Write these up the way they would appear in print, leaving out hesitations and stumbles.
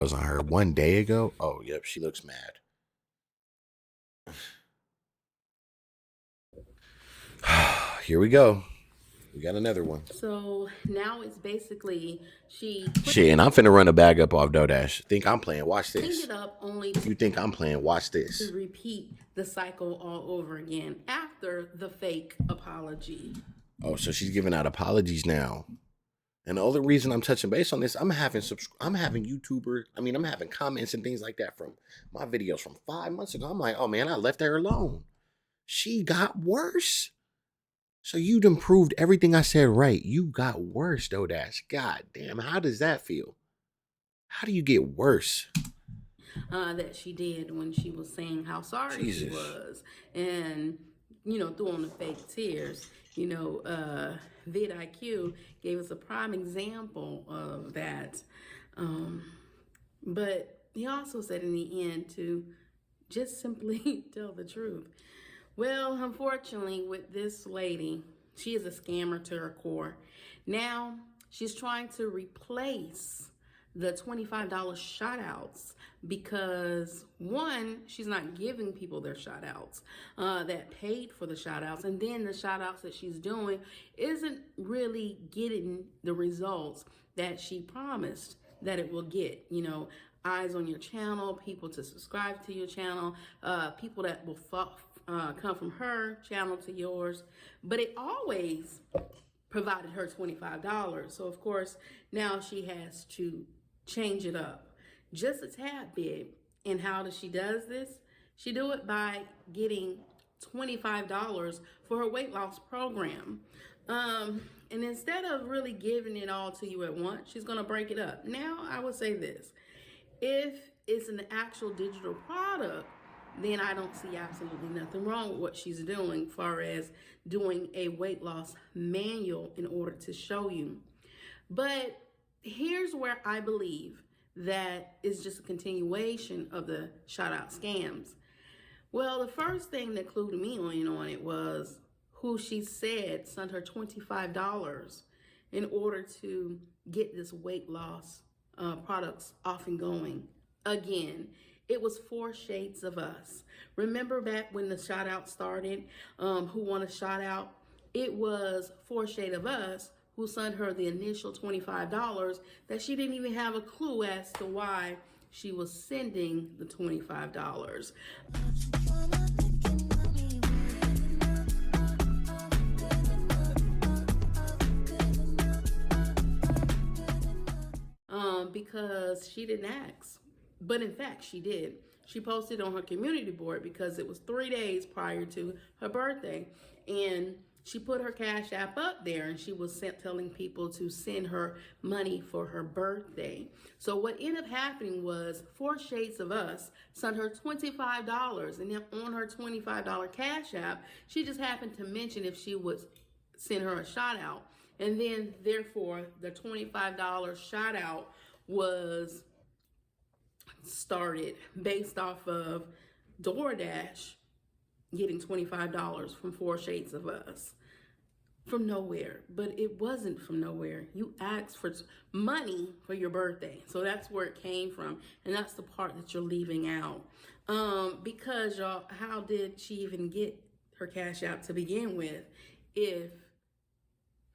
Was on her 1 day ago. Oh, yep, she looks mad. Here we go. We got another one. So now it's basically she Shit, and I'm finna run a bag up off DoorDash. Think I'm playing? Watch cleaned this. it up only You think I'm playing? Watch to this. repeat the cycle all over again after the fake apology. Oh, so she's giving out apologies now. And the other reason I'm touching base on this, I'm having YouTuber, I'm having comments and things like that from my videos from 5 months ago. I'm like, oh man, I left her alone. She got worse. So you done proved everything I said right. You got worse, though. That's God damn. How does that feel? How do you get worse? That she did when she was saying how sorry Jesus. she was, and threw on the fake tears. vidIQ gave us a prime example of that. But he also said in the end to just simply tell the truth. Well, unfortunately, with this lady, she is a scammer to her core. Now, she's trying to replace the $25 shout outs because one, she's not giving people their shout outs that paid for the shout outs. And then the shout outs that she's doing isn't really getting the results that she promised that it will get. Eyes on your channel, people to subscribe to your channel, people that will come from her channel to yours. But it always provided her $25. So of course, now she has to change it up just a tad bit. And how does she does this? She do it by getting $25 for her weight loss program. And instead of really giving it all to you at once, she's gonna break it up. Now, I would say this: if it's an actual digital product, then I don't see absolutely nothing wrong with what she's doing, as far as doing a weight loss manual in order to show you. But here's where I believe that is just a continuation of the shout out scams. Well, the first thing that clued me on it was who she said sent her $25 in order to get this weight loss products off and going. Again, it was 4 Shades of Us. Remember back when the shout out started, who won a shout out? It was 4 Shades of Us who sent her the initial $25 that she didn't even have a clue as to why she was sending the $25. Because she didn't ask. But in fact, she did. She posted on her community board because it was 3 days prior to her birthday. And she put her Cash App up there, and she was telling people to send her money for her birthday. So what ended up happening was 4 Shades of Us sent her $25. And then on her $25 Cash App, she just happened to mention if she would send her a shout out. And then therefore the $25 shout out was started based off of DoorDash getting $25 from 4 Shades of Us from nowhere. But it wasn't from nowhere. You asked for money for your birthday. So that's where it came from. And that's the part that you're leaving out. Because y'all, how did she even get her Cash App to begin with if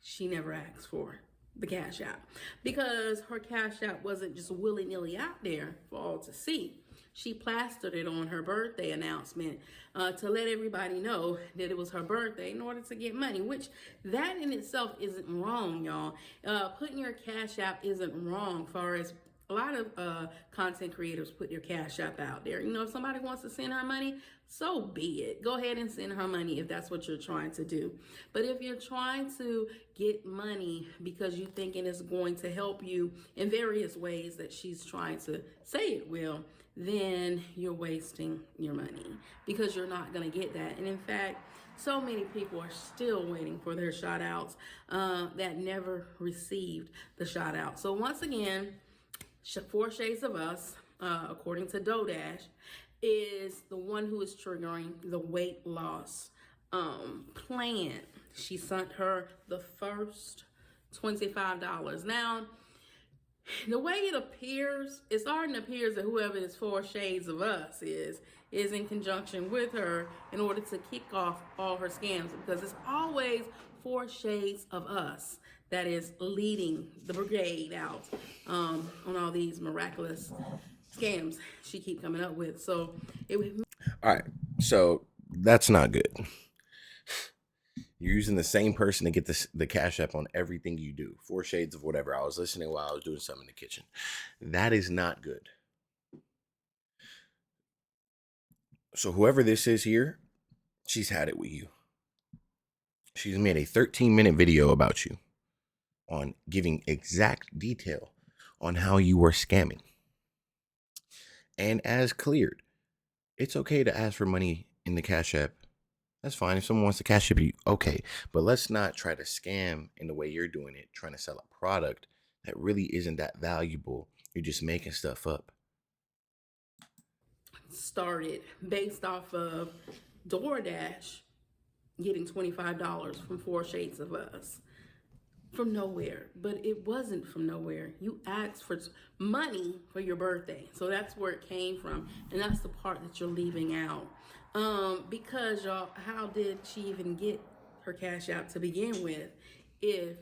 she never asked for the Cash App? Because her Cash App wasn't just willy-nilly out there for all to see. She plastered it on her birthday announcement to let everybody know that it was her birthday in order to get money, which that in itself isn't wrong, y'all. Putting your Cash App isn't wrong, as far as a lot of content creators put their Cash App out there. If somebody wants to send her money, so be it. Go ahead and send her money if that's what you're trying to do. But if you're trying to get money because you thinking it's going to help you in various ways that she's trying to say it will, then you're wasting your money, because you're not going to get that. And in fact, so many people are still waiting for their shout outs that never received the shout out. So once again, 4 Shades of Us, according to DoorDash, is the one who is triggering the weight loss plan. She sent her the first $25. Now, The way it appears, it starting to appear that whoever this four shades of us is in conjunction with her in order to kick off all her scams, because it's always four shades of us that is leading the brigade out on all these miraculous scams she keep coming up with. So it would. All right, so that's not good. You're using the same person to get the cash app on everything you do. Four shades of whatever. I was listening while I was doing something in the kitchen. That is not good. So whoever this is here, she's had it with you. She's made a 13-minute video about you on giving exact detail on how you were scamming. And as cleared, it's okay to ask for money in the cash app. That's fine. If someone wants to cash app you, okay. But let's not try to scam in the way you're doing it, trying to sell a product that really isn't that valuable. You're just making stuff up. Started based off of DoorDash getting $25 from Four Shades of Us from nowhere. But it wasn't from nowhere. You asked for money for your birthday. So that's where it came from. And that's the part that you're leaving out. Because y'all, how did she even get her cash out to begin with if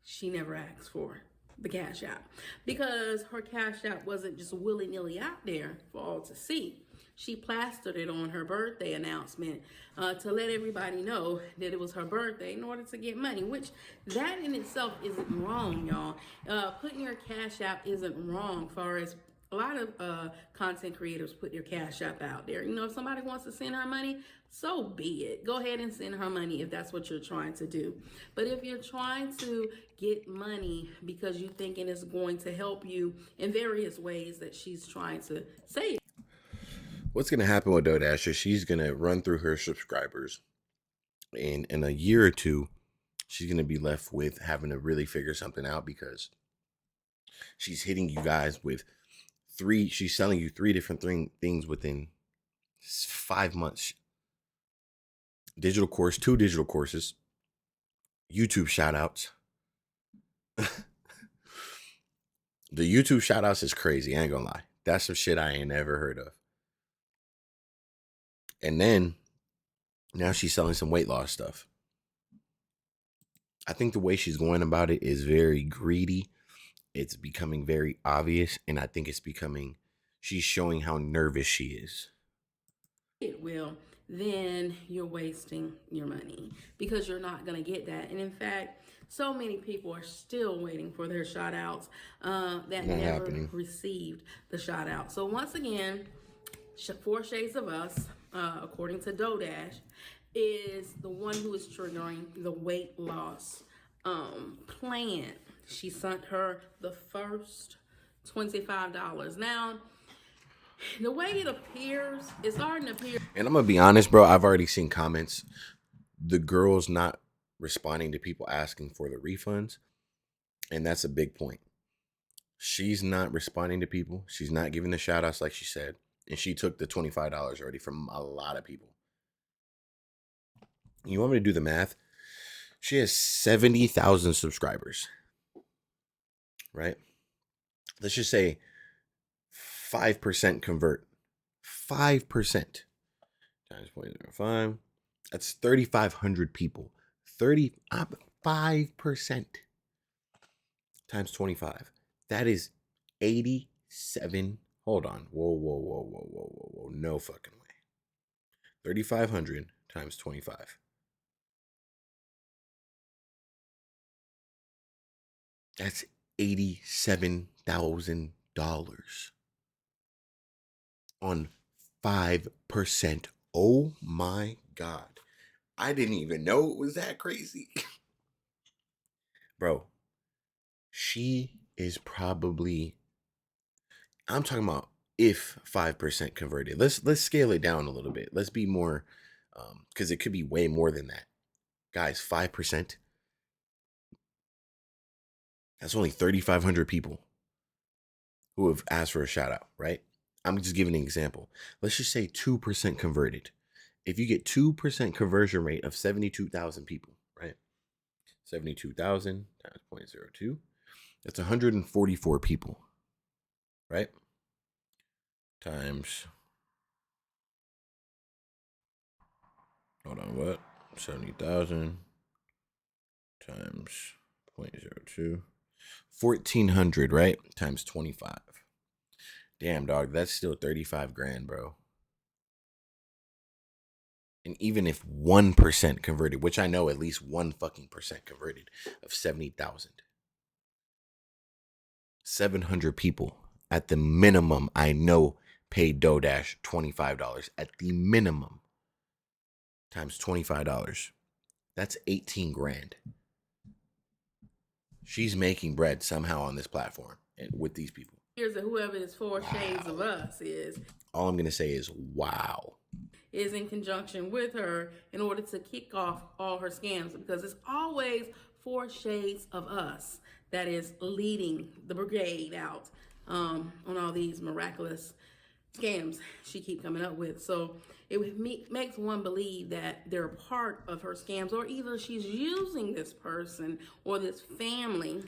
she never asked for the cash out? Because her cash out wasn't just willy-nilly out there for all to see. She plastered it on her birthday announcement to let everybody know that it was her birthday in order to get money, which that in itself isn't wrong, y'all. Putting your cash out isn't wrong, far as a lot of content creators put their cash app out there. You know, if somebody wants to send her money, so be it. Go ahead and send her money if that's what you're trying to do. But if you're trying to get money because you're thinking it's going to help you in various ways that she's trying to say. What's going to happen with DoorDash is she's going to run through her subscribers. And in a year or two, she's going to be left with having to really figure something out, because she's hitting you guys with she's selling you three different things within 5 months. Digital course, 2 digital courses, YouTube shout outs. The YouTube shout outs is crazy. I ain't gonna lie. That's some shit I ain't never heard of. And then now she's selling some weight loss stuff. I think the way she's going about it is very greedy. It's becoming very obvious. And I think she's showing how nervous she is. It will, then you're wasting your money because you're not going to get that. And in fact, so many people are still waiting for their shout outs that never received the shout out. So once again, Four Shades of Us, according to DoorDash, is the one who is triggering the weight loss plan. She sent her the first $25. Now, the way it appears, it's starting to appear. And I'm going to be honest, bro. I've already seen comments. The girl's not responding to people asking for the refunds. And that's a big point. She's not responding to people. She's not giving the shout outs like she said. And she took the $25 already from a lot of people. You want me to do the math? She has 70,000 subscribers. Right? Let's just say 5% convert. 5% times 0.05. That's 3,500 people. 5% times 25. That is 87. Hold on. Whoa. No fucking way. 3,500 times 25. That's $87,000 on 5%. Oh my God. I didn't even know it was that crazy. Bro, she is probably, I'm talking about if 5% converted. Let's scale it down a little bit. Let's be more, because it could be way more than that. Guys, 5%. That's only 3,500 people who have asked for a shout out, right? I'm just giving an example. Let's just say 2% converted. If you get 2% conversion rate of 72,000 people, right? 72,000 times 0.02. That's 144 people, right? Times, hold on, what? 70,000 times 0.02. 1,400, right? Times 25. Damn, dog, that's still 35 grand, bro. And even if 1% converted, which I know at least 1 fucking percent converted of 70,000. 700 people at the minimum, I know, paid DoorDash $25 at the minimum. Times $25. That's 18 grand. She's making bread somehow on this platform and with these people. Here's whoever this Four Shades of Us is. All I'm going to say is, wow. Is in conjunction with her in order to kick off all her scams, because it's always Four Shades of Us that is leading the brigade out on all these miraculous scams she keep coming up with. So it makes one believe that they're a part of her scams, or either she's using this person or this family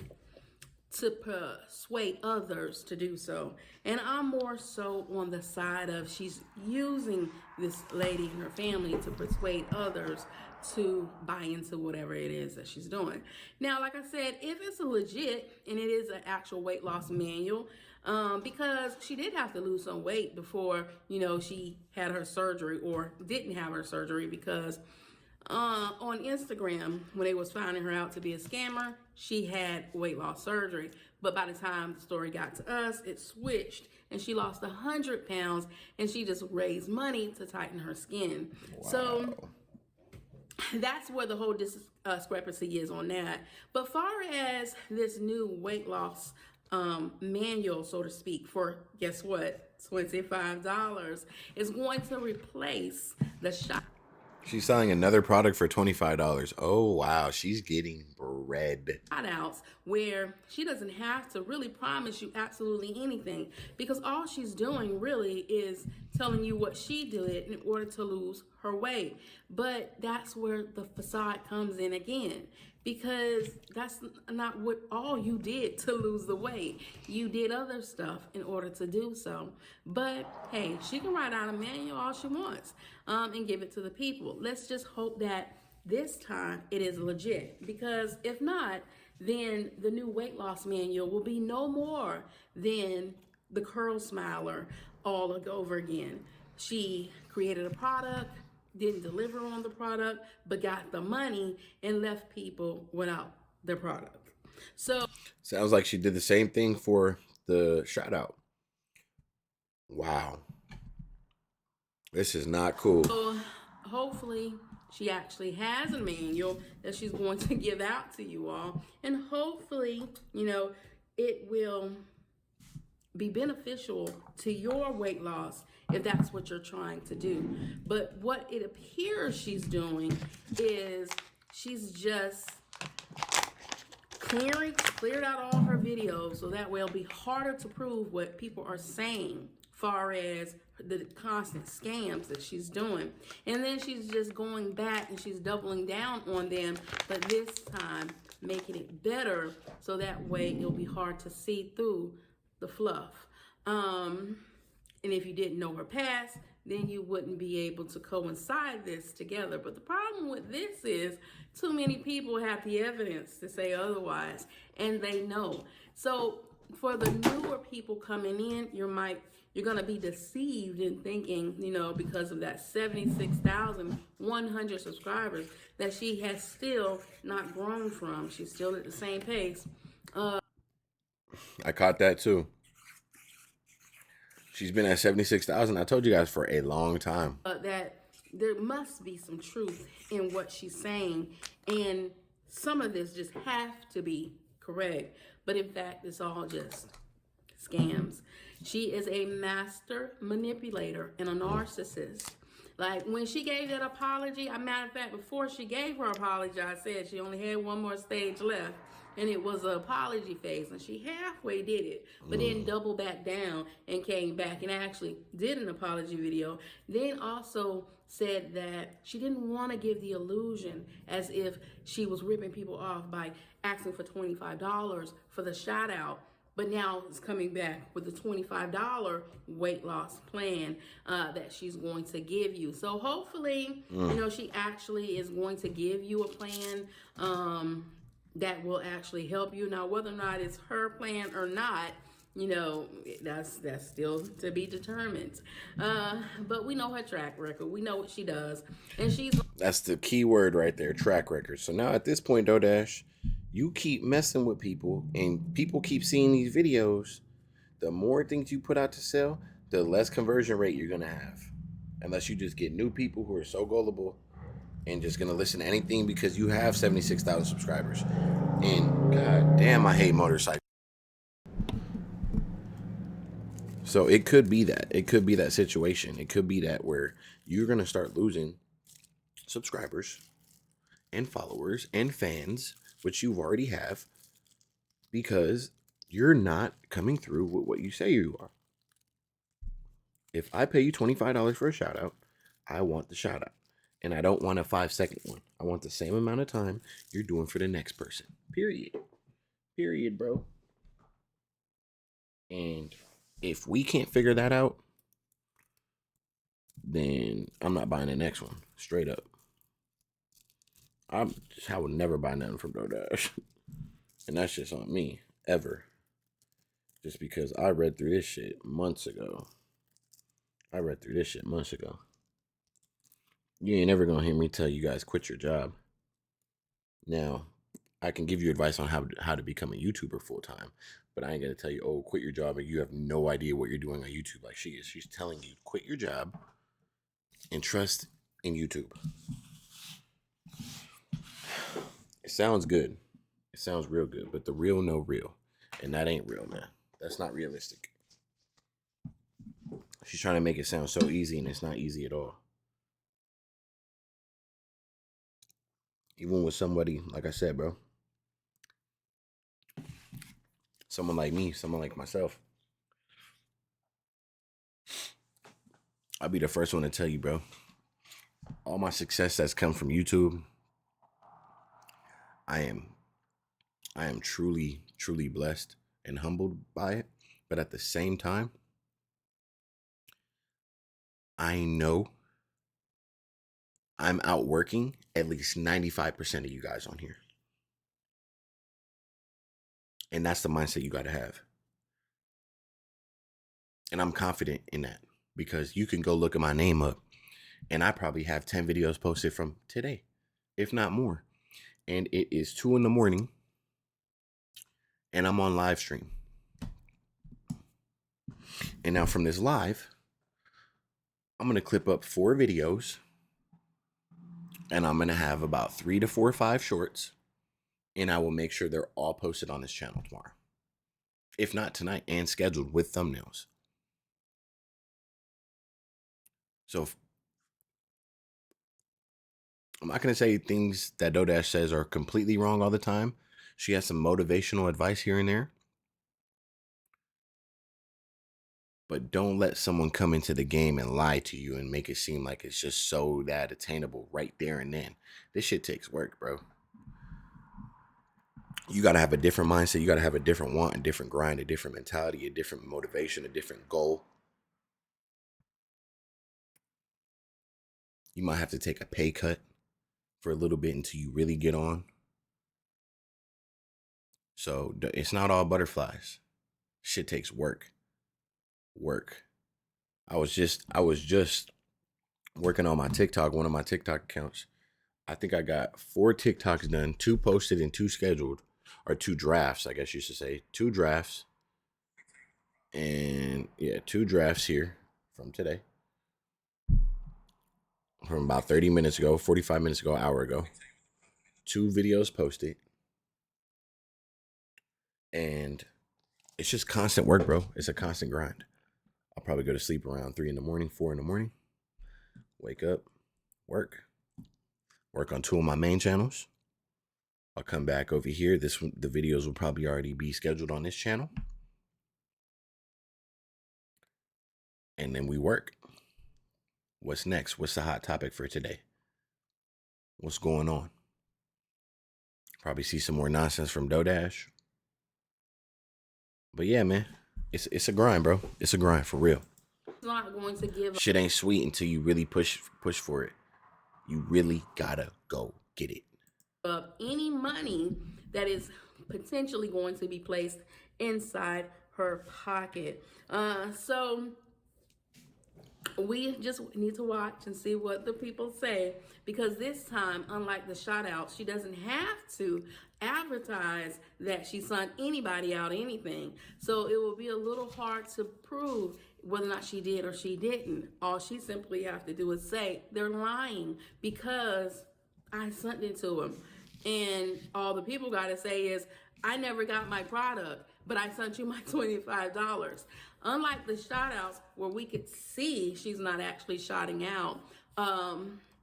to persuade others to do so. And I'm more so on the side of she's using this lady and her family to persuade others to buy into whatever it is that she's doing. Now, like I said, if it's a legit and it is an actual weight loss manual, because she did have to lose some weight before, you know, she had her surgery or didn't have her surgery, because on Instagram, when they was finding her out to be a scammer, she had weight loss surgery. But by the time the story got to us, it switched and she lost 100 pounds and she just raised money to tighten her skin. Wow. So that's where the whole discrepancy is on that. But far as this new weight loss manual, so to speak, for guess what? $25 is going to replace the shot. She's selling another product for $25. Oh, wow. She's getting bread. Outs where she doesn't have to really promise you absolutely anything, because all she's doing really is telling you what she did in order to lose her weight. But that's where the facade comes in again, because that's not what all you did to lose the weight. You did other stuff in order to do so. But hey, she can write out a manual all she wants and give it to the people. Let's just hope that this time it is legit, because if not, then the new weight loss manual will be no more than the curl smiler all over again. She created a product, didn't deliver on the product, but got the money and left people without their product. So sounds like she did the same thing for the shout out. Wow. This is not cool. So hopefully she actually has a manual that she's going to give out to you all. And hopefully, you know, it will be beneficial to your weight loss if that's what you're trying to do. But what it appears she's doing is she's just cleared out all her videos, so that way it'll be harder to prove what people are saying far as the constant scams that she's doing. And then she's just going back and she's doubling down on them, but this time making it better, so that way it'll be hard to see through the fluff. And if you didn't know her past, then you wouldn't be able to coincide this together. But the problem with this is too many people have the evidence to say otherwise, and they know. So for the newer people coming in, you're going to be deceived in thinking, you know, because of that 76,100 subscribers that she has still not grown from. She's still at the same pace. I caught that too. She's been at 76,000. I told you guys for a long time. That there must be some truth in what she's saying, and some of this just have to be correct. But in fact, it's all just scams. She is a master manipulator and a narcissist. Like when she gave that apology, a matter of fact, before she gave her apology, I said she only had one more stage left. and it was an apology phase, and she halfway did it, but then doubled back down and came back and actually did an apology video. Then also said that she didn't want to give the illusion as if she was ripping people off by asking for $25 for the shout out, but now it's coming back with a $25 weight loss plan that she's going to give you. So hopefully, she actually is going to give you a plan that will actually help you. Now, whether or not it's her plan or not, that's still to be determined. But we know her track record. We know what she does, and That's the key word right there, track record. So now at this point, DoorDash, you keep messing with people and people keep seeing these videos. The more things you put out to sell, the less conversion rate you're going to have. Unless you just get new people who are so gullible and just going to listen to anything because you have 76,000 subscribers. And god damn, I hate motorcycles. So it could be that. It could be that situation. It could be that where you're going to start losing subscribers and followers and fans, which you already have, because you're not coming through with what you say you are. If I pay you $25 for a shout out, I want the shout out. And I don't want a 5-second one. I want the same amount of time you're doing for the next person. Period. Period, bro. And if we can't figure that out, then I'm not buying the next one. Straight up. I would never buy nothing from DoorDash. And that's just on me. Ever. Just because I read through this shit months ago. You ain't never gonna hear me tell you guys quit your job. Now, I can give you advice on how to become a YouTuber full time, but I ain't gonna tell you, oh, quit your job and you have no idea what you're doing on YouTube like she is. She's telling you, quit your job and trust in YouTube. It sounds good. It sounds real good, but the real no real. And that ain't real, man. That's not realistic. She's trying to make it sound so easy, and it's not easy at all. Even with somebody, like I said, bro, someone like me, someone like myself, I'll be the first one to tell you, bro, all my success that's come from YouTube, I am truly, truly blessed and humbled by it. But at the same time, I know I'm outworking at least 95% of you guys on here. And that's the mindset you got to have. And I'm confident in that because you can go look at my name up and I probably have 10 videos posted from today, if not more. And it is 2 a.m. and I'm on live stream. And now from this live, I'm going to clip up 4 videos and I'm going to have about 3 to 4 or 5 shorts. And I will make sure they're all posted on this channel tomorrow. If not tonight, and scheduled with thumbnails. So I'm not going to say things that DoorDash says are completely wrong all the time. She has some motivational advice here and there. But don't let someone come into the game and lie to you and make it seem like it's just so that attainable right there and then. This shit takes work, bro. You got to have a different mindset. You got to have a different want, a different grind, a different mentality, a different motivation, a different goal. You might have to take a pay cut for a little bit until you really get on. So it's not all butterflies. Shit takes work. I was just working on my TikTok, one of my TikTok accounts. I think I got 4 TikToks done, 2 posted and 2 scheduled, or 2 drafts, I guess you should say. 2 drafts. And yeah, 2 drafts here from today. From about 30 minutes ago, 45 minutes ago, an hour ago. 2 videos posted. And it's just constant work, bro. It's a constant grind. I'll probably go to sleep around 3 a.m, 4 a.m. Wake up, work on 2 of my main channels. I'll come back over here. The videos will probably already be scheduled on this channel. And then we work. What's next? What's the hot topic for today? What's going on? Probably see some more nonsense from DoorDash. But yeah, man, it's a grind, bro. It's a grind for real. Not going to give Shit ain't sweet until you really push for it. You really gotta go get it. up any money that is potentially going to be placed inside her pocket. So we just need to watch and see what the people say, because this time, unlike the shout out, she doesn't have to advertise that she signed anybody out anything. So it will be a little hard to prove whether or not she did or she didn't. All she simply have to do is say they're lying because I sent it to them. And all the people got to say is, I never got my product, but I sent you my $25. Unlike the shout outs where we could see she's not actually shouting out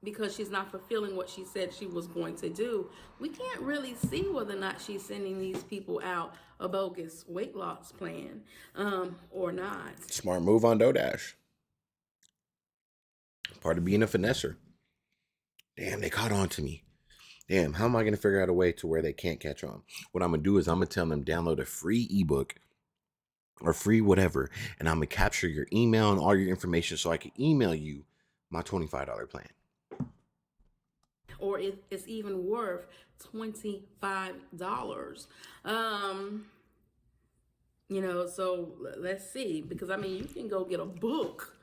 because she's not fulfilling what she said she was going to do, we can't really see whether or not she's sending these people out a bogus weight loss plan or not. Smart move on DoorDash. Part of being a finesser. Damn, they caught on to me. Damn, how am I going to figure out a way to where they can't catch on? What I'm going to do is I'm going to tell them download a free ebook or free whatever, and I'm going to capture your email and all your information so I can email you my $25 plan. Or it's even worth $25. So let's see, because I mean, you can go get a book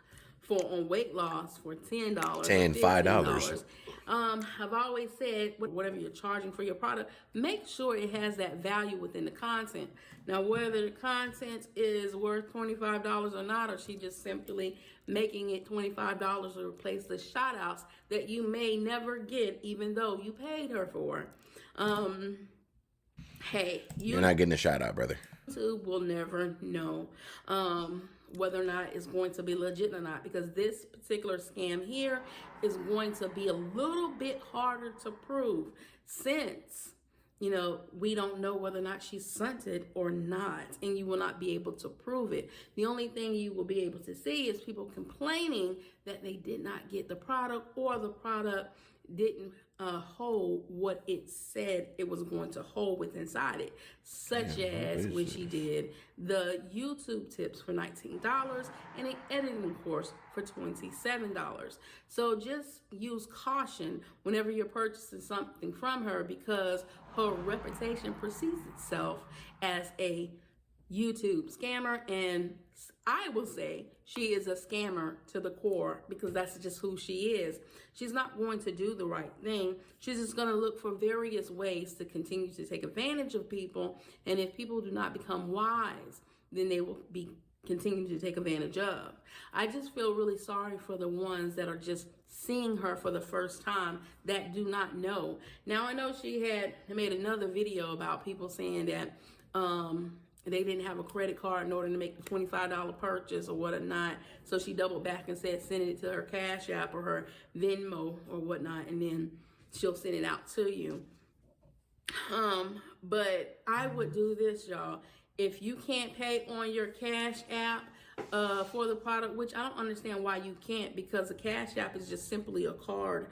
on weight loss for $10, $5. I've always said, whatever you're charging for your product, make sure it has that value within the content. Now, whether the content is worth $25 or not, or she just simply making it $25 to replace the shout outs that you may never get, even though you paid her for. Hey, you're not getting a shout out, brother. YouTube will never know whether or not it's going to be legit or not, because this particular scam here is going to be a little bit harder to prove, since we don't know whether or not she sent it or not, and you will not be able to prove it. The only thing you will be able to see is people complaining that they did not get the product, or the product didn't hold what it said it was going to hold with inside it, such as when she did the YouTube tips for $19 and an editing course for $27. So just use caution whenever you're purchasing something from her, because her reputation precedes itself as a YouTube scammer, and I will say she is a scammer to the core, because that's just who she is. She's not going to do the right thing. She's just going to look for various ways to continue to take advantage of people, and if people do not become wise, then they will be continuing to take advantage of. I just feel really sorry for the ones that are just seeing her for the first time that do not know. Now, I know she had made another video about people saying that they didn't have a credit card in order to make the $25 purchase or whatnot. So she doubled back and said send it to her Cash App or her Venmo or whatnot, and then she'll send it out to you. But I would do this, y'all. If you can't pay on your Cash App for the product, which I don't understand why you can't, because a Cash App is just simply a card,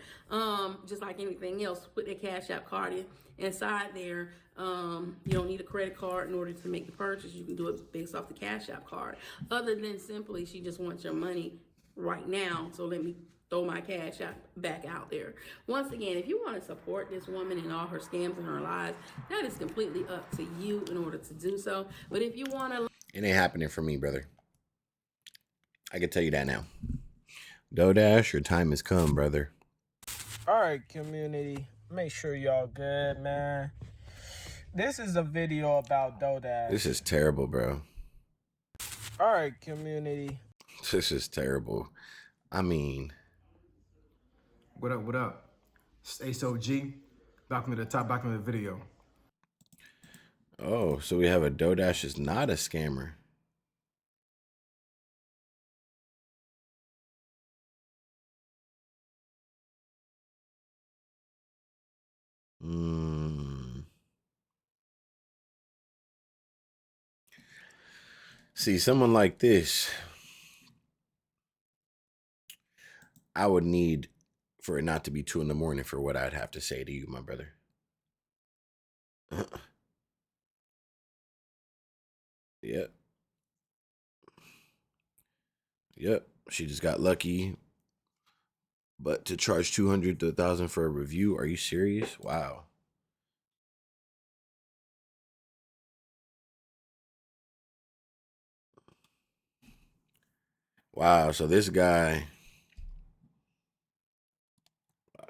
just like anything else. Put the Cash App card inside there. You don't need a credit card in order to make the purchase. You can do it based off the Cash App card. Other than simply, she just wants your money right now, so let me throw my Cash App back out there. Once again, if you want to support this woman and all her scams and her lies, that is completely up to you in order to do so. But if you want to... It ain't happening for me, brother. I can tell you that now. DoorDash, your time has come, brother. All right, community. Make sure y'all good, man. This is a video about DoorDash. This is terrible, bro. All right, community. This is terrible. I mean... What up, what up? It's Ace OG. Back to the top, back to the video. Oh, so we have a DoorDash is not a scammer. See, someone like this, I would need for it not to be 2 in the morning for what I'd have to say to you, my brother. Yep. Yep. She just got lucky. But to charge 200 to 1,000 for a review, are you serious? Wow. Wow. So this guy,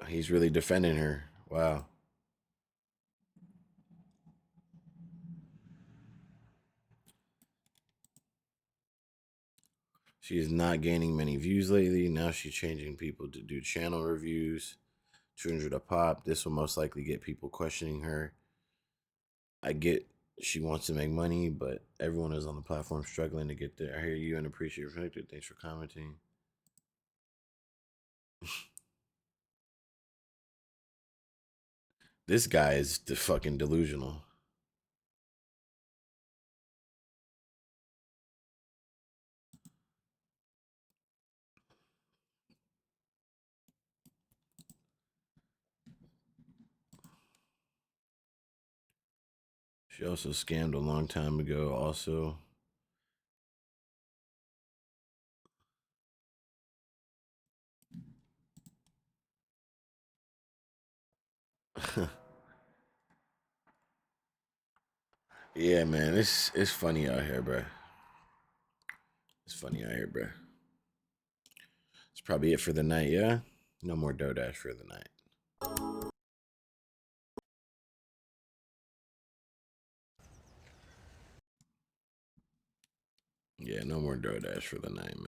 he's really defending her. Wow. She is not gaining many views lately. Now she's changing people to do channel reviews. 200 a pop. This will most likely get people questioning her. I get she wants to make money, but everyone is on the platform struggling to get there. I hear you and appreciate your perspective. Thanks for commenting. This guy is the fucking delusional. She also scammed a long time ago, also. Yeah, man, it's funny out here, bro. It's funny out here, bro. It's probably it for the night, yeah? No more DoorDash for the night. Yeah, no more DoorDash for the night, man.